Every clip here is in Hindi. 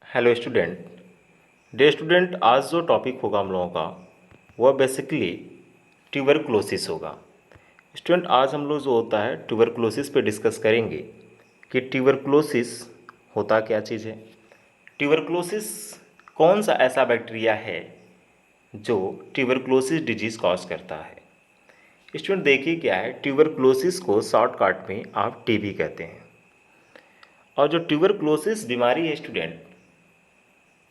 Hello student. डे स्टूडेंट, आज जो टॉपिक होगा हम लोगों का वह बेसिकली ट्यूबरक्लोसिस होगा। स्टूडेंट, आज हम लोग जो होता है ट्यूबरक्लोसिस पे डिस्कस करेंगे कि ट्यूबरक्लोसिस होता क्या चीज़ है। ट्यूबरक्लोसिस कौन सा ऐसा बैक्टीरिया है जो ट्यूबरक्लोसिस डिजीज़ कॉज करता है। स्टूडेंट देखिए क्या है, ट्यूबरक्लोसिस को शॉर्टकट में आप टीबी कहते हैं। और जो ट्यूबरक्लोसिस बीमारी है स्टूडेंट,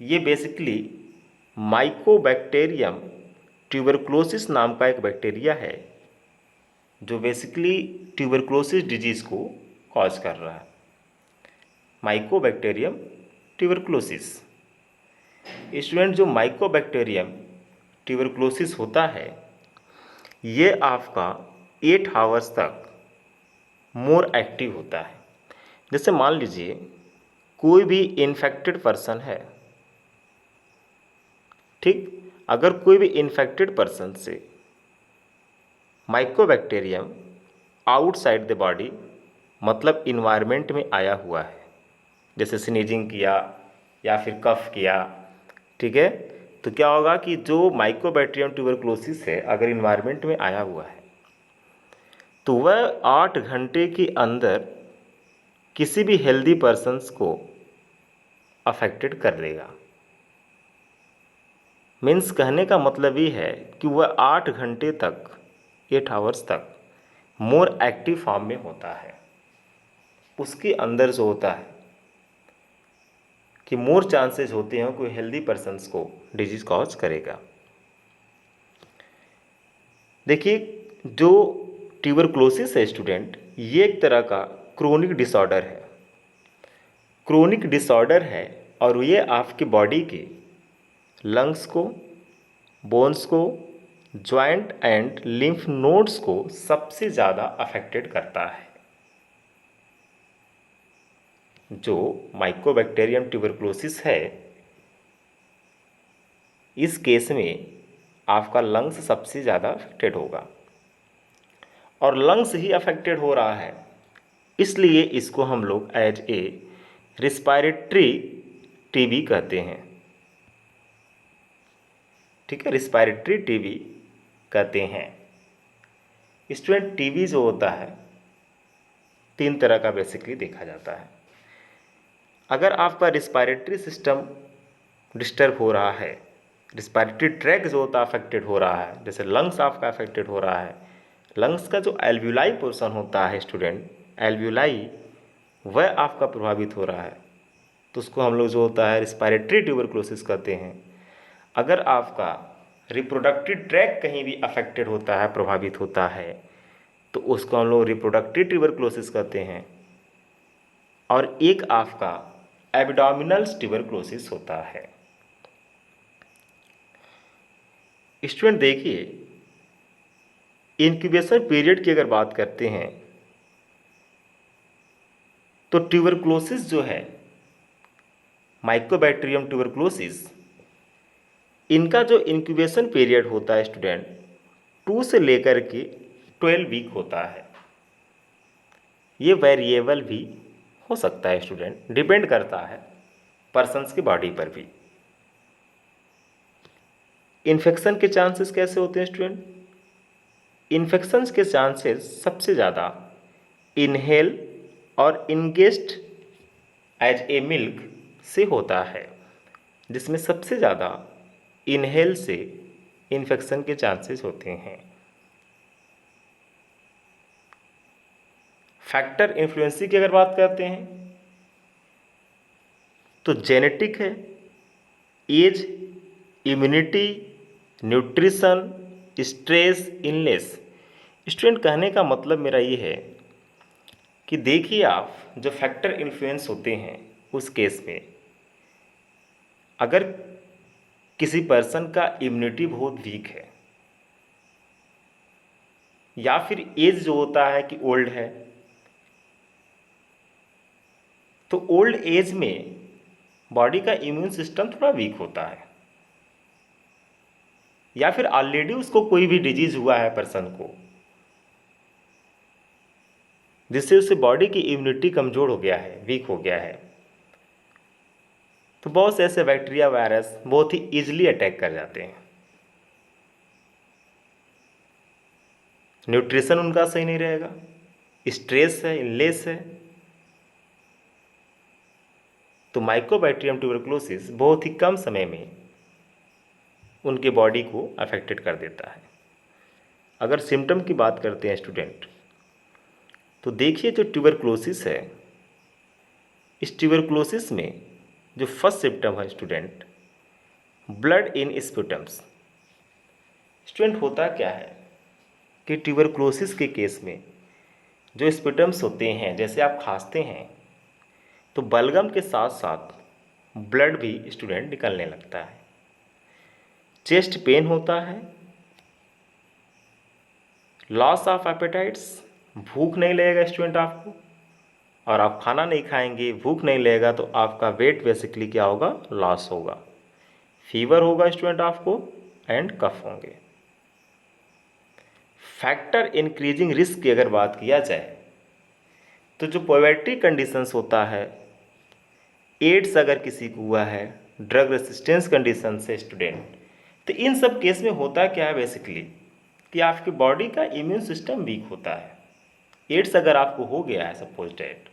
ये बेसिकली माइकोबैक्टीरियम ट्यूबरक्लोसिस नाम का एक बैक्टीरिया है जो बेसिकली ट्यूबरक्लोसिस डिजीज़ को कॉज कर रहा है। Mycobacterium tuberculosis. स्टूडेंट, जो माइकोबैक्टीरियम ट्यूबरक्लोसिस होता है ये आपका 8 आवर्स तक मोर एक्टिव होता है। जैसे मान लीजिए कोई भी इन्फेक्टेड पर्सन है, ठीक, अगर कोई भी इन्फेक्टेड पर्सन से माइकोबैक्टीरियम आउटसाइड द बॉडी मतलब इन्वायरमेंट में आया हुआ है, जैसे स्नीजिंग किया या फिर कफ किया, ठीक है, तो क्या होगा कि जो माइकोबैक्टीरियम ट्यूबरक्लोसिस है अगर इन्वायरमेंट में आया हुआ है तो वह 8 घंटे के अंदर किसी भी हेल्दी पर्सन्स को अफेक्टेड कर देगा। मीन्स कहने का मतलब ये है कि वह 8 घंटे तक 8 आवर्स तक मोर एक्टिव फॉर्म में होता है। उसके अंदर जो होता है कि मोर चांसेस होते हैं कोई हेल्दी पर्सन्स को डिजीज कॉज करेगा। देखिए, जो ट्यूबरक्लोसिस है स्टूडेंट, ये एक तरह का क्रोनिक डिसऑर्डर है। क्रोनिक डिसऑर्डर है और ये आपकी बॉडी के लंग्स को, बोन्स को, जॉइंट एंड लिम्फ नोड्स को सबसे ज़्यादा अफेक्टेड करता है। जो माइकोबैक्टीरियम ट्यूबरक्लोसिस है इस केस में आपका लंग्स सबसे ज़्यादा अफेक्टेड होगा और लंग्स ही अफेक्टेड हो रहा है, इसलिए इसको हम लोग एज ए रिस्पायरेटरी टीबी कहते हैं। ठीक है, रिस्पायरेटरी टीबी कहते हैं। स्टूडेंट, टीबी जो होता है 3 तरह का बेसिकली देखा जाता है। अगर आपका रिस्पायरेटरी सिस्टम डिस्टर्ब हो रहा है, रिस्पायरेटरी ट्रैक जो होता है अफेक्टेड हो रहा है, जैसे लंग्स आपका अफेक्टेड हो रहा है, लंग्स का जो एल्व्यूलाई पोर्शन होता है स्टूडेंट, एल्व्यूलाई वह आपका प्रभावित हो रहा है, तो उसको हम लोग जो होता है रिस्पायरेटरी ट्यूबरक्लोसिस कहते हैं। अगर आपका रिप्रोडक्टिव ट्रैक कहीं भी अफेक्टेड होता है, प्रभावित होता है, तो उसको हम लोग रिप्रोडक्टिव ट्यूबरक्लोसिस कहते हैं। और एक आपका एब्डोमिनल ट्यूबरक्लोसिस होता है। स्टूडेंट देखिए, इंक्यूबेशन पीरियड की अगर बात करते हैं तो ट्यूबरक्लोसिस जो है, माइकोबैक्टीरियम ट्यूबरक्लोसिस, इनका जो इंक्यूबेशन पीरियड होता है स्टूडेंट 2 से लेकर के 12 वीक होता है। ये वेरिएबल भी हो सकता है स्टूडेंट, डिपेंड करता है पर्सन्स की बॉडी पर भी। इन्फेक्शन के चांसेस कैसे होते हैं स्टूडेंट? इन्फेक्शंस के चांसेस सबसे ज़्यादा इनहेल और इंगेस्ट एज ए मिल्क से होता है, जिसमें सबसे ज़्यादा इनहेल से इन्फेक्शन के चांसेस होते हैं। फैक्टर इन्फ्लुएंसी की अगर बात करते हैं तो जेनेटिक है, age, immunity, nutrition, stress, illness. Student, कहने का मतलब मेरा ये है कि देखिए आप जो फैक्टर इन्फ्लुएंस होते हैं उस केस में अगर किसी पर्सन का इम्यूनिटी बहुत वीक है या फिर एज जो होता है कि ओल्ड है, तो ओल्ड एज में बॉडी का इम्यून सिस्टम थोड़ा वीक होता है, या फिर ऑलरेडी उसको कोई भी डिजीज हुआ है पर्सन को, जिससे उससे बॉडी की इम्यूनिटी कमज़ोर हो गया है, वीक हो गया है, तो बहुत से ऐसे बैक्टीरिया वायरस बहुत ही ईजिली अटैक कर जाते हैं। न्यूट्रिशन उनका सही नहीं रहेगा, स्ट्रेस है, इलनेस है, तो माइकोबैक्टीरियम ट्यूबरकुलोसिस बहुत ही कम समय में उनके बॉडी को अफेक्टेड कर देता है। अगर सिम्टम की बात करते हैं स्टूडेंट, तो देखिए जो ट्यूबरकुलोसिस है, इस ट्यूबरकुलोसिस में जो फर्स्ट सिम्टम है स्टूडेंट, ब्लड इन स्पूटम्स। स्टूडेंट होता क्या है कि ट्यूबरकुलोसिस के केस में जो स्पूटम्स होते हैं, जैसे आप खांसते हैं तो बलगम के साथ साथ ब्लड भी स्टूडेंट निकलने लगता है, चेस्ट पेन होता है, लॉस ऑफ एपेटाइट्स, भूख नहीं लगेगा स्टूडेंट आपको, और आप खाना नहीं खाएंगे, भूख नहीं लगेगा, तो आपका वेट बेसिकली क्या होगा, लॉस होगा, फीवर होगा स्टूडेंट आपको, एंड कफ होंगे। फैक्टर इंक्रीजिंग रिस्क की अगर बात किया जाए तो जो पोवर्टी कंडीशंस होता है, एड्स अगर किसी को हुआ है, ड्रग रेसिस्टेंस कंडीशन से स्टूडेंट, तो इन सब केस में होता क्या है बेसिकली कि आपकी बॉडी का इम्यून सिस्टम वीक होता है। एड्स अगर आपको हो गया है सपोज डेट,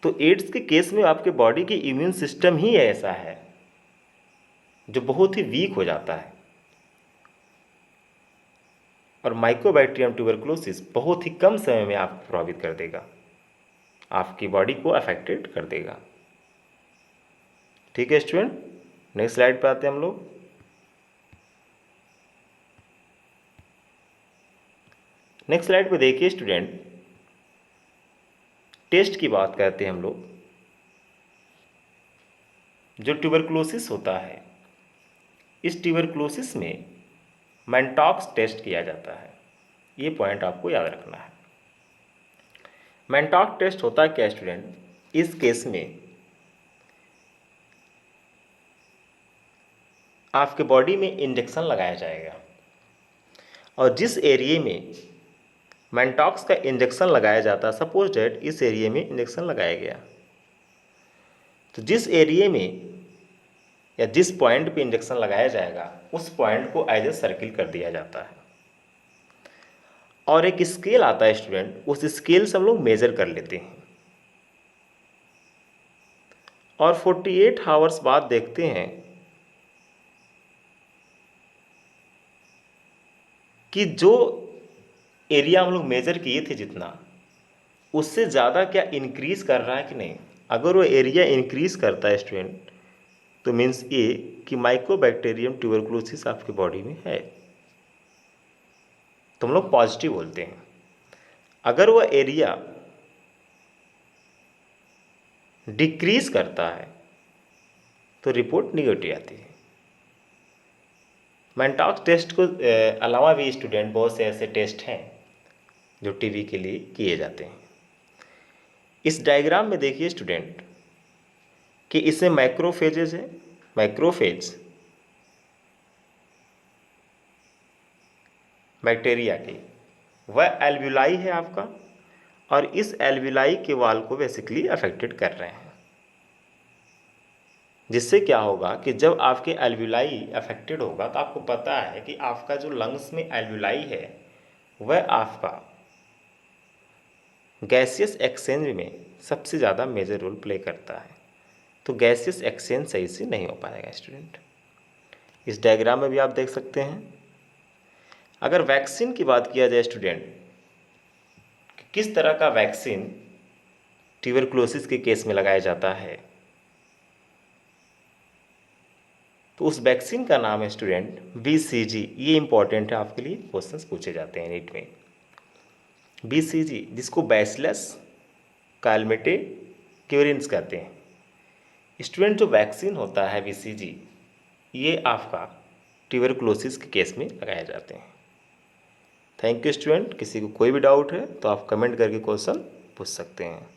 तो एड्स के केस में आपके बॉडी की इम्यून सिस्टम ही ऐसा है जो बहुत ही वीक हो जाता है, और माइकोबैक्टीरियम ट्यूबरकुलोसिस बहुत ही कम समय में आपको प्रभावित कर देगा, आपकी बॉडी को अफेक्टेड कर देगा। ठीक है स्टूडेंट, नेक्स्ट स्लाइड पे आते हैं हम लोग। नेक्स्ट स्लाइड पे देखिए स्टूडेंट, टेस्ट की बात करते हैं हम लोग। जो ट्यूबरकुलोसिस होता है, इस ट्यूबरकुलोसिस में मैंटॉक्स टेस्ट किया जाता है, ये पॉइंट आपको याद रखना है। मैंटॉक्स टेस्ट होता क्या स्टूडेंट, इस केस में आपके बॉडी में इंजेक्शन लगाया जाएगा, और जिस एरिया में मैंटॉक्स का इंजेक्शन लगाया जाता है, सपोज डेट इस एरिया में इंजेक्शन लगाया गया, तो जिस एरिया में या जिस पॉइंट पे इंजेक्शन लगाया जाएगा, उस पॉइंट को एज ए सर्किल कर दिया जाता है, और एक स्केल आता है स्टूडेंट, उस स्केल से हम लोग मेजर कर लेते हैं, और 48 आवर्स बाद देखते हैं कि जो एरिया हम लोग मेजर किए थे जितना, उससे ज़्यादा क्या इंक्रीज कर रहा है कि नहीं। अगर वो एरिया इंक्रीज करता है स्टूडेंट, तो मीन्स ये कि माइकोबैक्टीरियम ट्यूबरकुलोसिस आपकी बॉडी में है, तो हम लोग पॉजिटिव बोलते हैं। अगर वो एरिया डिक्रीज करता है तो रिपोर्ट निगेटिव आती है। मैंटॉक्स टेस्ट को अलावा भी स्टूडेंट बहुत से ऐसे टेस्ट हैं जो टीबी के लिए किए जाते हैं। इस डायग्राम में देखिए स्टूडेंट कि इसमें मैक्रोफेजेज है, मैक्रोफेज बैक्टीरिया की, वह एल्व्यूलाई है आपका, और इस एल्व्यूलाई के वाल को बेसिकली अफेक्टेड कर रहे हैं, जिससे क्या होगा कि जब आपके एल्व्यूलाई अफेक्टेड होगा, तो आपको पता है कि आपका जो लंग्स में एल्व्यूलाई है वह आपका गैसियस एक्सचेंज में सबसे ज़्यादा मेजर रोल प्ले करता है, तो गैसियस एक्सचेंज सही से नहीं हो पाएगा स्टूडेंट। इस डायग्राम में भी आप देख सकते हैं। अगर वैक्सीन की बात किया जाए स्टूडेंट, किस तरह का वैक्सीन ट्यूबरकुलोसिस के केस में लगाया जाता है, तो उस वैक्सीन का नाम है स्टूडेंट BCG। ये इंपॉर्टेंट है, आपके लिए क्वेश्चंस पूछे जाते हैं नीट में। BCG, जिसको बैसिलस कैलमेटे-क्यूरेंस कहते हैं। स्टूडेंट जो वैक्सीन होता है BCG, ये आपका ट्यूबरकुलोसिस के केस में लगाए जाते हैं। Thank you student. किसी को कोई भी डाउट है तो आप कमेंट करके क्वेश्चन पूछ सकते हैं।